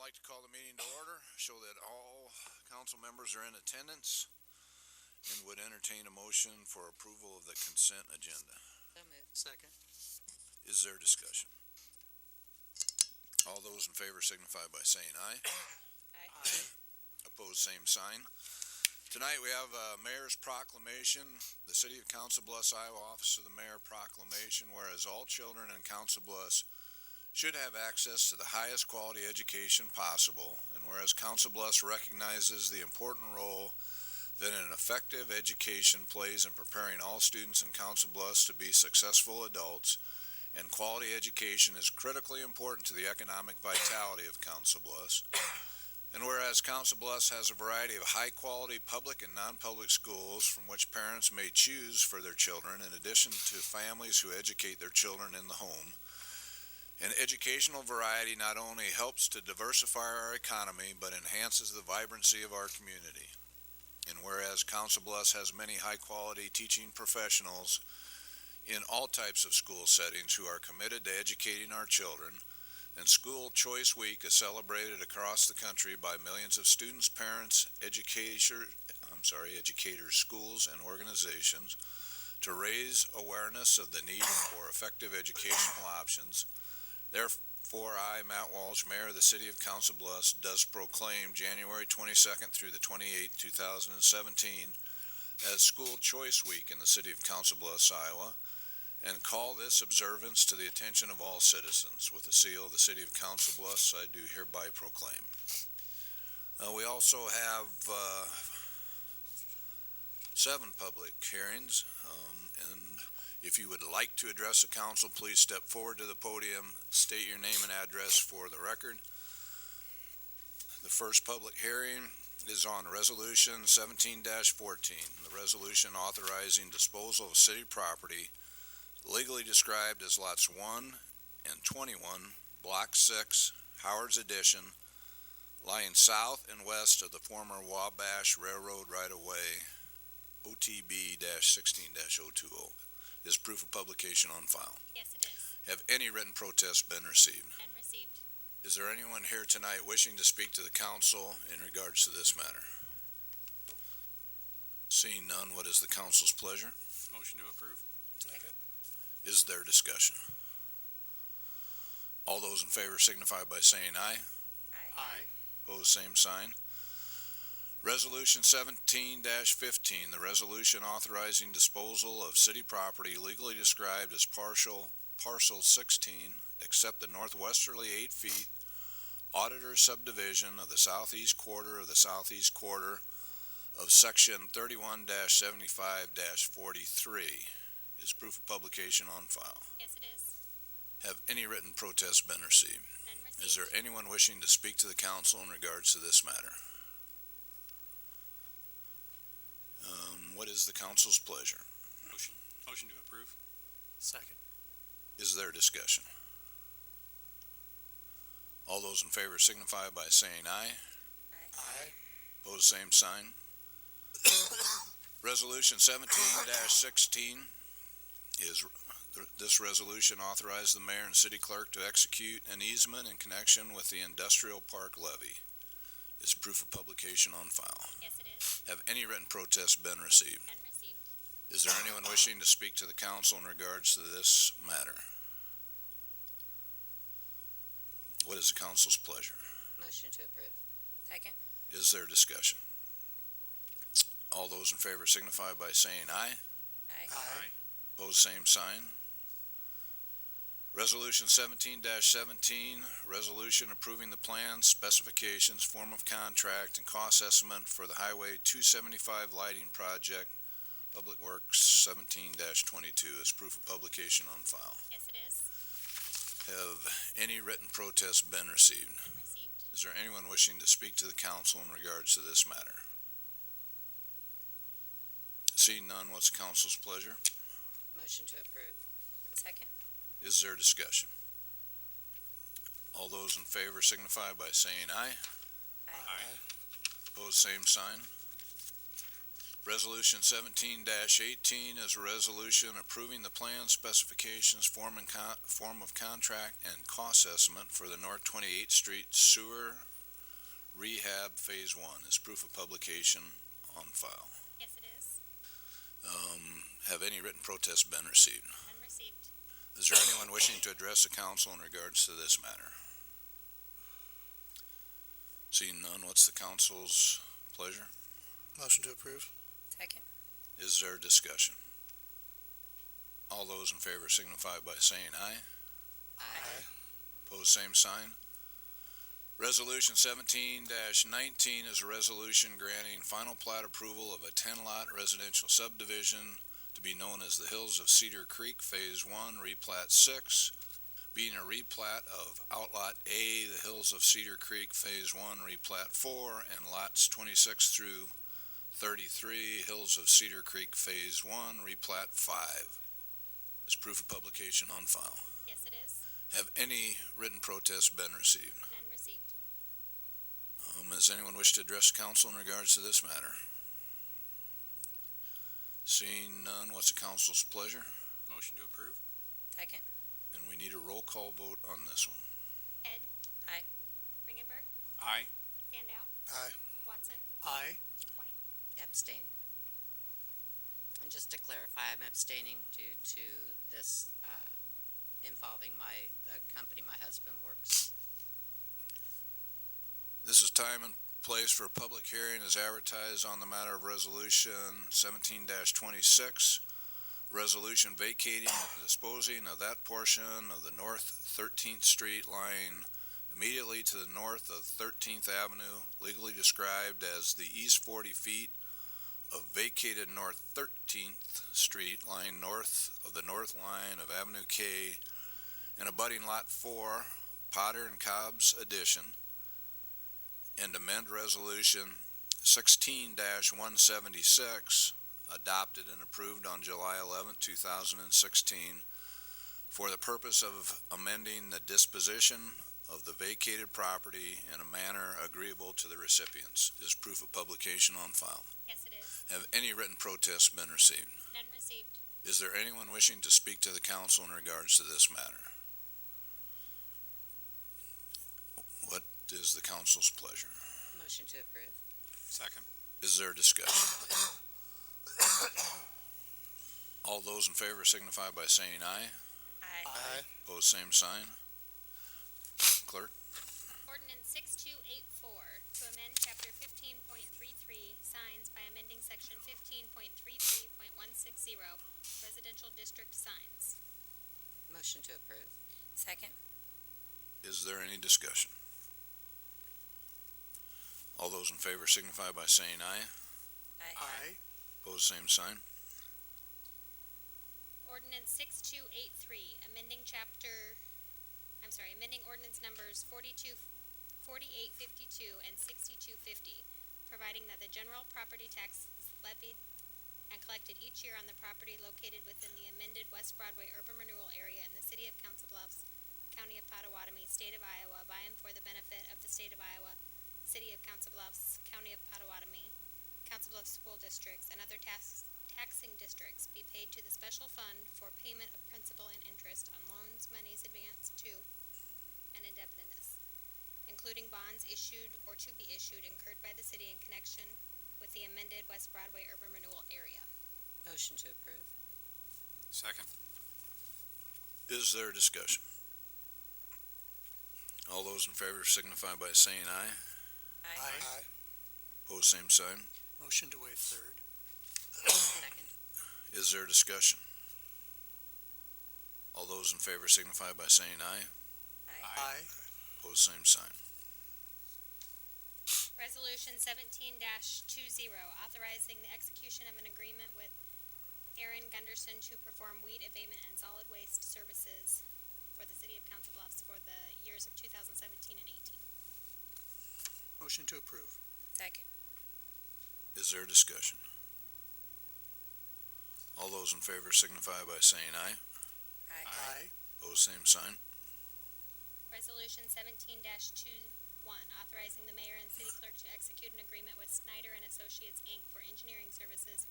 like to call the meeting to order, show that all council members are in attendance, and would entertain a motion for approval of the consent agenda. So moved. Second. Is there discussion? All those in favor signify by saying aye. Aye. Opposed, same sign. Tonight we have a mayor's proclamation, the City of Council Bluffs, Iowa Office of the Mayor proclamation, whereas all children in Council Bluffs should have access to the highest quality education possible, and whereas Council Bluffs recognizes the important role that an effective education plays in preparing all students in Council Bluffs to be successful adults, and quality education is critically important to the economic vitality of Council Bluffs. And whereas Council Bluffs has a variety of high-quality public and non-public schools from which parents may choose for their children, in addition to families who educate their children in the home, an educational variety not only helps to diversify our economy, but enhances the vibrancy of our community. And whereas Council Bluffs has many high-quality teaching professionals in all types of school settings who are committed to educating our children, and School Choice Week is celebrated across the country by millions of students, parents, educators, schools, and organizations to raise awareness of the need for effective educational options. Therefore, I, Matt Walsh, Mayor of the City of Council Bluffs, does proclaim January 22nd through the 28th, 2017 as School Choice Week in the City of Council Bluffs, Iowa, and call this observance to the attention of all citizens. With the seal of the City of Council Bluffs, I do hereby proclaim. We also have 7 public hearings, and if you would like to address the council, please step forward to the podium, state your name and address for the record. The first public hearing is on Resolution 17-14, the resolution authorizing disposal of city property legally described as lots 1 and 21, Block 6, Howard's Addition, lying south and west of the former Wabash Railroad right-of-way, OTB-16-020. Is proof of publication on file? Yes, it is. Have any written protests been received? And received. Is there anyone here tonight wishing to speak to the council in regards to this matter? Seeing none, what is the council's pleasure? Motion to approve. Second. Is there discussion? All those in favor signify by saying aye. Aye. Opposed, same sign. Resolution 17-15, the resolution authorizing disposal of city property legally described as parcel 16, except the northwesterly 8 feet, auditor's subdivision of the southeast quarter of the southeast quarter of section 31-75-43. Is proof of publication on file? Yes, it is. Have any written protests been received? And received. Is there anyone wishing to speak to the council in regards to this matter? What is the council's pleasure? Motion to approve. Second. Is there discussion? All those in favor signify by saying aye. Aye. Opposed, same sign. Resolution 17-16 is this resolution authorized the mayor and city clerk to execute an easement in connection with the industrial park levy. Is proof of publication on file? Yes, it is. Have any written protests been received? And received. Is there anyone wishing to speak to the council in regards to this matter? What is the council's pleasure? Motion to approve. Second. Is there discussion? All those in favor signify by saying aye. Aye. Opposed, same sign. Resolution 17-17, resolution approving the plans, specifications, form of contract, and cost estimate for the Highway 275 lighting project, Public Works 17-22. Is proof of publication on file? Yes, it is. Have any written protests been received? And received. Is there anyone wishing to speak to the council in regards to this matter? Seeing none, what's the council's pleasure? Motion to approve. Second. Is there discussion? All those in favor signify by saying aye. Aye. Opposed, same sign. Resolution 17-18 is a resolution approving the plan, specifications, form of contract, and cost estimate for the North 28th Street Sewer Rehab Phase 1. Is proof of publication on file? Yes, it is. Have any written protests been received? None received. Is there anyone wishing to address the council in regards to this matter? Seeing none, what's the council's pleasure? Motion to approve. Second. Is there discussion? All those in favor signify by saying aye. Aye. Pose same sign. Resolution 17-19 is a resolution granting final plat approval of a 10-lot residential subdivision to be known as the Hills of Cedar Creek Phase 1, Replat 6, being a replat of Outlot A, the Hills of Cedar Creek Phase 1, Replat 4, and lots 26 through 33, Hills of Cedar Creek Phase 1, Replat 5. Is proof of publication on file? Yes, it is. Have any written protests been received? None received. Does anyone wish to address council in regards to this matter? Seeing none, what's the council's pleasure? Motion to approve. Second. And we need a roll call vote on this one. Ed? Aye. Ringenberg? Aye. Sandow? Aye. Watson? Aye. White? Abstain. And just to clarify, I'm abstaining due to this involving the company my husband works. This is time and place for a public hearing as advertised on the matter of resolution 17-26. Resolution vacating and disposing of that portion of the North 13th Street lying immediately to the north of 13th Avenue, legally described as the east 40 feet of vacated North 13th Street lying north of the north line of Avenue K and abutting Lot 4, Potter and Cobb's addition, and amend Resolution 16-176, adopted and approved on July 11, 2016, for the purpose of amending the disposition of the vacated property in a manner agreeable to the recipients. Is proof of publication on file? Yes, it is. Have any written protests been received? None received. Is there anyone wishing to speak to the council in regards to this matter? What is the council's pleasure? Motion to approve. Second. Is there discussion? All those in favor signify by saying aye. Aye. Pose same sign. Clerk? Ordinance 6284 to amend Chapter 15.33 signs by amending Section 15.33.160 residential district signs. Motion to approve. Second. Is there any discussion? All those in favor signify by saying aye. Aye. Pose same sign. Ordinance 6283, amending ordinance numbers 4852 and 6250, providing that the general property tax is levied and collected each year on the property located within the amended West Broadway urban renewal area in the city of Council Bluffs, county of Pottawatomie, state of Iowa, by and for the benefit of the state of Iowa, city of Council Bluffs, county of Pottawatomie, Council Bluffs school districts, and other taxing districts be paid to the special fund for payment of principal and interest on loans, monies advanced to, and indebtedness, including bonds issued or to be issued incurred by the city in connection with the amended West Broadway urban renewal area. Motion to approve. Second. Is there discussion? All those in favor signify by saying aye. Aye. Pose same sign. Motion to waive third. Second. Is there discussion? All those in favor signify by saying aye. Aye. Pose same sign. Resolution 17-20, authorizing the execution of an agreement with Aaron Gunderson to perform weed abatement and solid waste services for the city of Council Bluffs for the years of 2017 and 18. Motion to approve. Second. Is there discussion? All those in favor signify by saying aye. Aye. Pose same sign. Resolution 17-21, authorizing the mayor and city clerk to execute an agreement with Snyder and Associates, Inc. for engineering services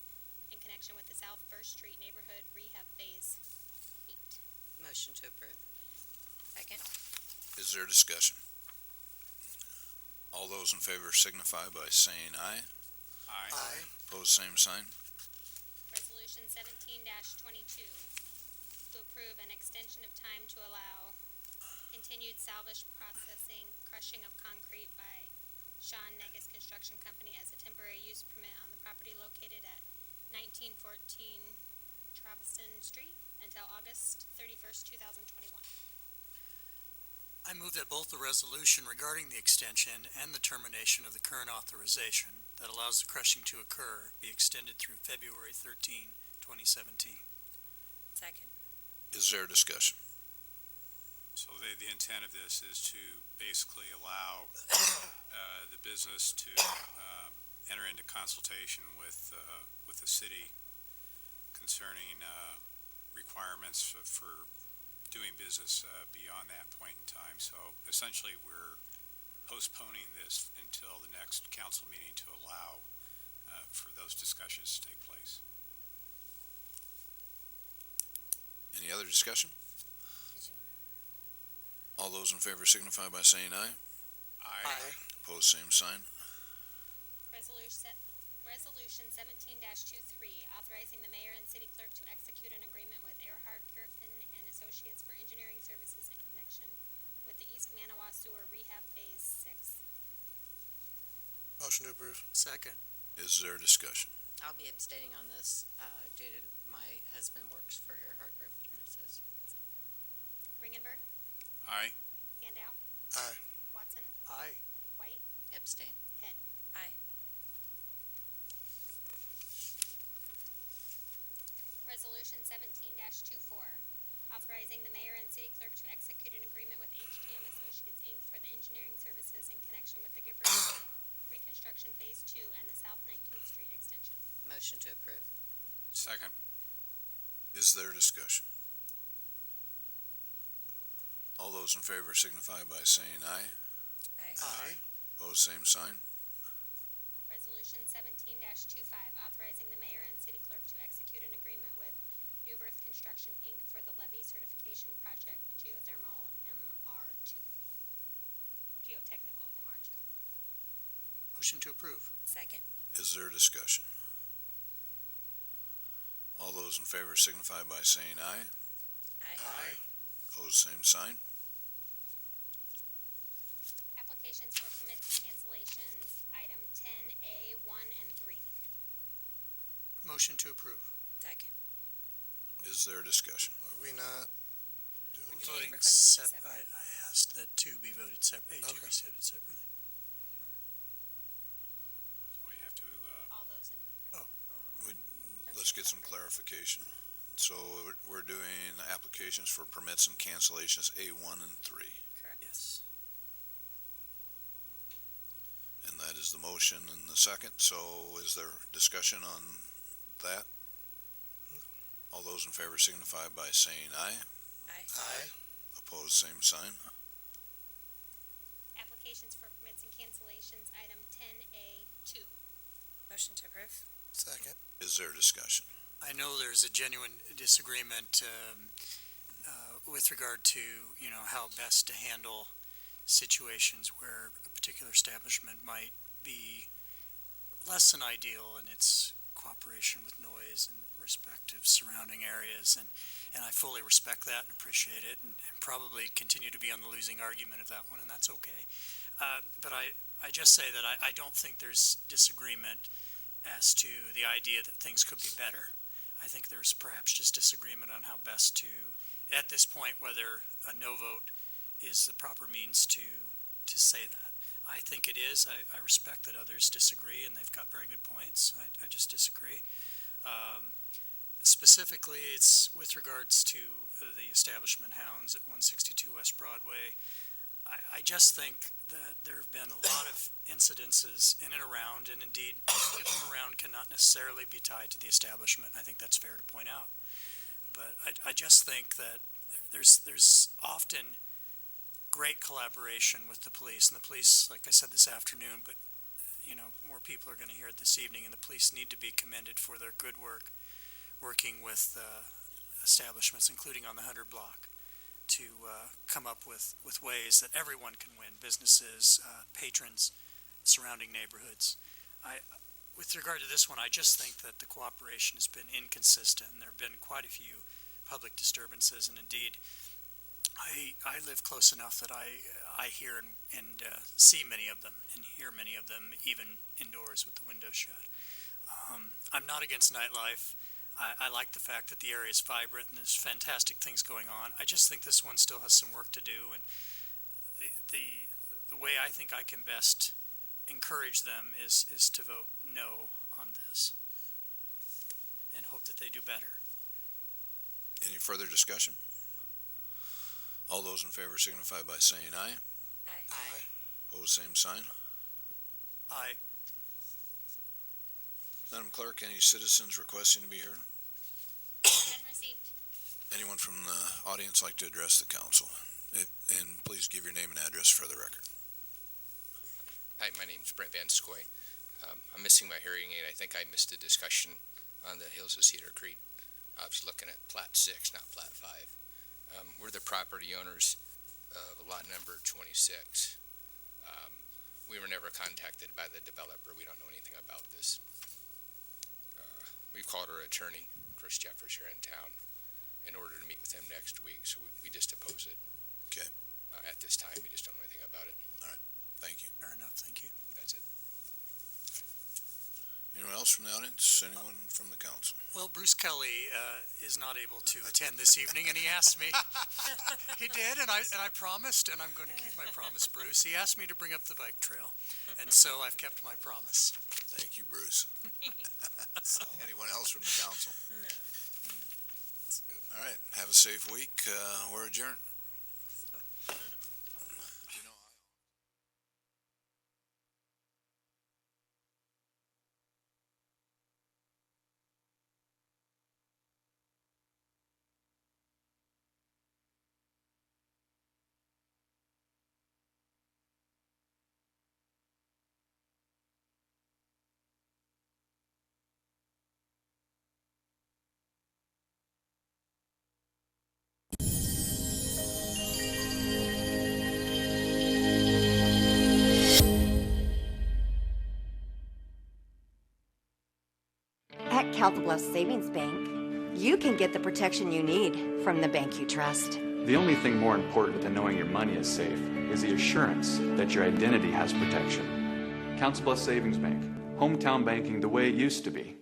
in connection with the South First Street Neighborhood Rehab Phase 8. Motion to approve. Second. Is there discussion? All those in favor signify by saying aye. Pose same sign. Aye. Is there discussion? All those in favor signify by saying aye. Aye. Pose same sign. Aye. Is there discussion? All those in favor signify by saying aye. Aye. Pose same sign. Resolution 17-22, to approve an extension of time to allow continued salvage processing, crushing of concrete by Sean Negus Construction Company as a temporary use permit on the property located at 1914 Trobston Street until August 31st, 2021. I move that both the resolution regarding the extension and the termination of the current authorization that allows the crushing to occur be extended through February 13, 2017. Second. Is there discussion? So the intent of this is to basically allow the business to enter into consultation with the city concerning requirements for doing business beyond that point in time. So essentially, we're postponing this until the next council meeting to allow for those discussions to take place. Any other discussion? All those in favor signify by saying aye. Pose same sign. Resolution 17-23, authorizing the mayor and city clerk to execute an agreement with Earhart, Kiffin and Associates for engineering services in connection with the East Manawa Sewer Rehab Phase 6. Motion to approve. Second. Is there discussion? I'll be abstaining on this due to my husband works for Earhart, Griffin and Associates. Ringenberg, Aye. Standout, Aye. Watson, Aye. White, Abstain. Head. Aye. Resolution 17-24, authorizing the mayor and city clerk to execute an agreement with HGM Associates, Inc. for the engineering services in connection with the Gifford Reconstruction Phase 2 and the South 19th Street extension. Motion to approve. Second. Is there discussion? All those in favor signify by saying aye. Aye. Pose same sign. Resolution 17-25, authorizing the mayor and city clerk to execute an agreement with New Earth Construction, Inc. for the levee certification project Geothermal MR2. Geotechnical MR2. Motion to approve. Second. Is there discussion? All those in favor signify by saying aye. Aye. Pose same sign. Applications for permits and cancellations, item 10A, 1 and 3. Motion to approve. Second. Is there discussion? Are we not We're doing? doing- Voting requested sep, separate. I asked that two be voted separately, A two Okay. be voted separately. So we have to, All those in, Let's get some clarification. So we're doing applications for permits and cancellations A1 and 3. Correct. Yes. And that is the motion and the second. So is there discussion on that? All those in favor signify by saying aye. Aye. Opposed, same sign. applications for permits and cancellations, item 10A, 2. Motion to approve. Second. Is there discussion? I know there's a genuine disagreement with regard to, how best to handle situations where a particular establishment might be less than ideal in its cooperation with noise and respective surrounding areas, and I fully respect that and appreciate it, and probably continue to be on the losing argument of that one, and that's okay. But I just say that I don't think there's disagreement as to the idea that things could be better. I think there's perhaps just disagreement on how best to, at this point, whether a no vote is the proper means to say that. I think it is. I respect that others disagree, and they've got very good points. I just disagree. Specifically, it's with regards to the establishment hounds at 162 West Broadway. I just think that there have been a lot of incidences in and around, and indeed, if them around cannot necessarily be tied to the establishment. I think that's fair to point out. But I just think that there's often great collaboration with the police, and the police, like I said this afternoon, but more people are going to hear it this evening, and the police need to be commended for their good work working with establishments, including on the 100 block, to come up with ways that everyone can win, businesses, patrons, surrounding neighborhoods. With regard to this one, I just think that the cooperation has been inconsistent, and there have been quite a few public disturbances, and indeed, I live close enough that I hear and see many of them, and hear many of them even indoors with the windows shut. I'm not against nightlife. I like the fact that the area is vibrant and there's fantastic things going on. I just think this one still has some work to do, and the way I think I can best encourage them is to vote no on this and hope that they do better. Any further discussion? All those in favor signify by saying aye. Aye. Aye. Pose same sign. Aye. Madam Clerk, any citizens requesting to be heard? None received. Anyone from the audience like to address the council? And please give your name and address for the record. Hi, my name's Brent Van Skoy. I'm missing my hearing aid. I think I missed a discussion on the Hills of Cedar Creek. I was looking at Plat 6, not Plat 5. We're the property owners of lot number 26. We were never contacted by the developer. We don't know anything about this. We've called our attorney, Chris Jeffers, here in town in order to meet with him next week, so we just oppose it. Okay. At this time, we just don't know anything about it. Thank you. Fair enough. Thank you. That's it. Anyone else from the audience? Anyone from the council? Well, Bruce Kelly is not able to attend this evening, and he asked me. He did, and I promised, and I'm going to keep my promise, Bruce. He asked me to bring up the bike trail, and so I've kept my promise. Thank you, Bruce. Anyone else from the council? No. All right. Have a safe week. We're adjourned. At Council Bluffs Savings Bank, you can get the protection you need from the bank you trust. The only thing more important than knowing your money is safe is the assurance that your identity has protection. Council Bluffs Savings Bank, hometown banking the way it used to be.